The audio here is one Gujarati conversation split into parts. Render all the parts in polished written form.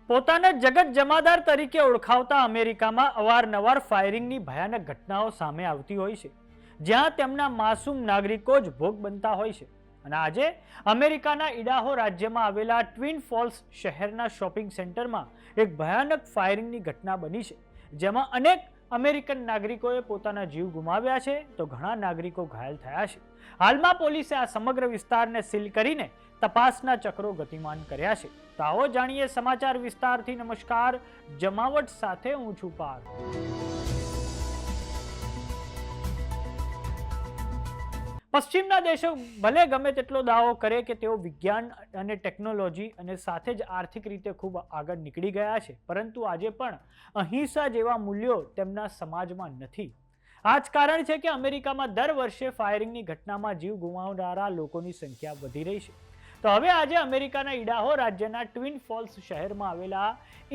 પોતાને જગત જમાદાર તરીકે ઓળખાવતા અમેરિકામાં અવારનવાર ફાયરિંગની ભયાનક ઘટનાઓ સામે આવતી હોય છે, જ્યાં તેમના માસૂમ નાગરિકો જ ભોગ બનતા હોય છે. અને આજે અમેરિકાના ઇડાહો રાજ્યમાં આવેલા ટ્વિન ફોલ્સ શહેરના શોપિંગ સેન્ટરમાં એક ભયાનક ફાયરિંગની ઘટના બની છે, જેમાં અનેક અમેરિકન નાગરિકોએ પોતાના જીવ ગુમાવ્યા છે, તો ઘણા નાગરિકો ઘાયલ થયા છે. હાલમાં પોલીસે આ સમગ્ર વિસ્તારને સીલ કરીને તપાસના ચક્રો ગતિમાન કર્યા છે. તો આવો જાણીએ સમાચાર વિસ્તારથી. નમસ્કાર, જમાવટ સાથે હું છું પાર. પશ્ચિમના દેશો ભલે ગમે તેટલો દાવો કરે કે તેઓ વિજ્ઞાન અને ટેકનોલોજી અને સાથે જ આર્થિક રીતે ખૂબ આગળ નીકળી ગયા છે, પરંતુ આજે પણ અહિંસા જેવા મૂલ્યો તેમના સમાજમાં નથી. આ જ કારણ છે કે અમેરિકામાં દર વર્ષે ફાયરિંગની ઘટનામાં જીવ ગુમાવનારા લોકોની સંખ્યા વધી રહી છે. તો હવે આજે અમેરિકાના ઇડાહો રાજ્યના ટ્વિન ફોલ્સ શહેરમાં આવેલા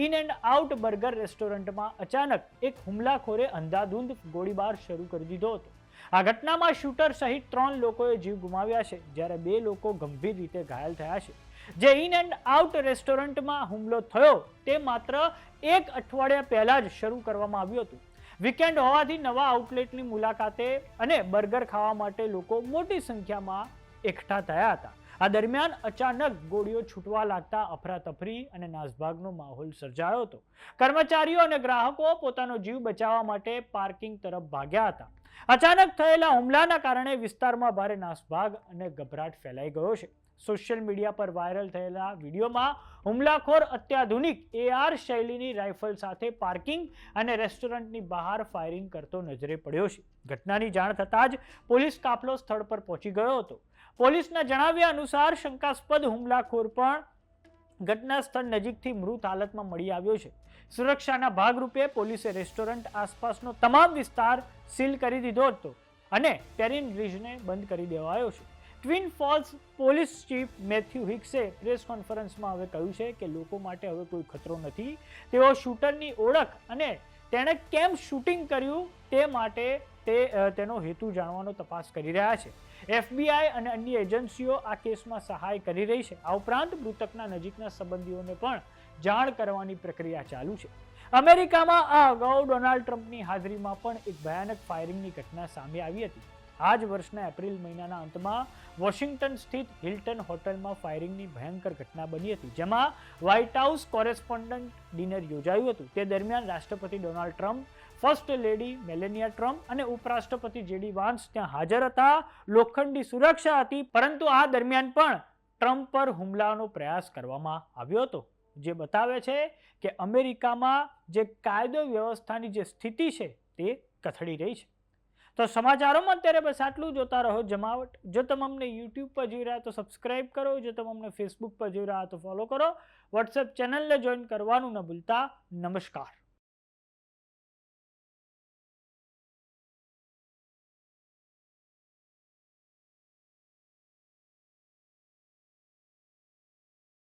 ઇન એન્ડ આઉટ બર્ગર રેસ્ટોરન્ટમાં અચાનક એક હુમલાખોરે અંધાધૂંધ ગોળીબાર શરૂ કરી દીધો હતો. આ ઘટનામાં શૂટર સહિત 3 લોકોએ જીવ ગુમાવ્યા છે, જ્યારે 2 લોકો ગંભીર રીતે ઘાયલ થયા છે. જે ઇન એન્ડ આઉટ રેસ્ટોરન્ટમાં હુમલો થયો તે માત્ર 1 અઠવાડિયા પહેલા જ શરૂ કરવામાં આવ્યું હતું. વીકેન્ડ હોવાથી નવા આઉટલેટની મુલાકાતે અને બર્ગર ખાવા માટે લોકો મોટી સંખ્યામાં એકઠા થયા હતા. આ દરમિયાન અચાનક ગોળીઓ છૂટવા લાગતા અફરાતફરી અને નાસભાગનો માહોલ સર્જાયો હતો. કર્મચારીઓ અને ગ્રાહકો પોતાનો જીવ બચાવવા માટે પાર્કિંગ તરફ ભાગ્યા હતા. અચાનક થયેલા હુમલાના કારણે વિસ્તારમાં ભારે નાસભાગ અને ગભરાટ ફેલાઈ ગયો છે. સોશિયલ મીડિયા પર વાયરલ થયેલા વિડીયોમાં હુમલાખોર અત્યાધુનિક AR શૈલીની રાઇફલ સાથે પાર્કિંગ અને રેસ્ટોરન્ટની બહાર ફાયરિંગ કરતો નજરે પડ્યો છે. ઘટનાની જાણ થતાં જ પોલીસ કાફલો સ્થળ પર પહોંચી ગયો હતો. પોલીસના જણાવ્યા અનુસાર શંકાસ્પદ હુમલાખોર પણ ઘટના સ્થળ નજીકથી મૃત હાલતમાં મળી આવ્યો છે. સુરક્ષાના ભાગરૂપે પોલીસે રેસ્ટોરન્ટ આસપાસનો તમામ વિસ્તાર સીલ કરી દીધો હતો અને ટેરિન બ્રિજને બંધ કરી દેવાયો છે. Twin Falls police chief Matthew હિક્સે પ્રેસ કોન્ફરન્સમાં હવે કહ્યું છે કે લોકો માટે હવે કોઈ ખતરો નથી. તેઓ શૂટરની ઓળખ અને તેણે કેમ શૂટિંગ કર્યું તે માટે તેનો હેતુ જાણવાનો તપાસ કરી રહ્યા છે. FBI અને અન્ય એજન્સીઓ આ કેસમાં સહાય કરી રહી છે. આ ઉપરાંત મૃતકના નજીકના સંબંધીઓને પણ જાણ કરવાની પ્રક્રિયા ચાલુ છે. અમેરિકામાં આ અગાઉ ડોનાલ્ડ ટ્રમ્પની હાજરીમાં પણ એક ભયાનક ફાયરિંગની ઘટના સામે આવી હતી. આ જ વર્ષના એપ્રિલ મહિનાના અંતમાં વોશિંગ્ટન સ્થિત હિલ્ટન હોટલમાં ફાયરિંગની ભયંકર ઘટના બની હતી, જેમાં વ્હાઇટ હાઉસ કોરેસ્પોન્ડન્ટ ડિનર યોજાયું હતું. તે દરમિયાન રાષ્ટ્રપતિ Donald Trump, first lady Melania Trump અને ઉપરાષ્ટ્રપતિ JD વાન્સ ત્યાં હાજર હતા. લોખંડી સુરક્ષા હતી, પરંતુ આ દરમિયાન પણ ટ્રમ્પ પર હુમલાનો પ્રયાસ કરવામાં આવ્યો હતો, જે બતાવે છે કે અમેરિકામાં જે કાયદો વ્યવસ્થાની જે સ્થિતિ છે તે કથળી રહી છે. તો સમાચારોમાં અત્યારે બસ આટલું. જોતા રહો જમાવટ. જો તમે અમને YouTube પર જોઈ રહ્યા તો સબસ્ક્રાઇબ કરો. જો તમે અમને Facebook પર જોઈ રહ્યા તો ફોલો કરો. WhatsApp ચેનલને જોઈન કરવાનું ન ભૂલતા. નમસ્કાર.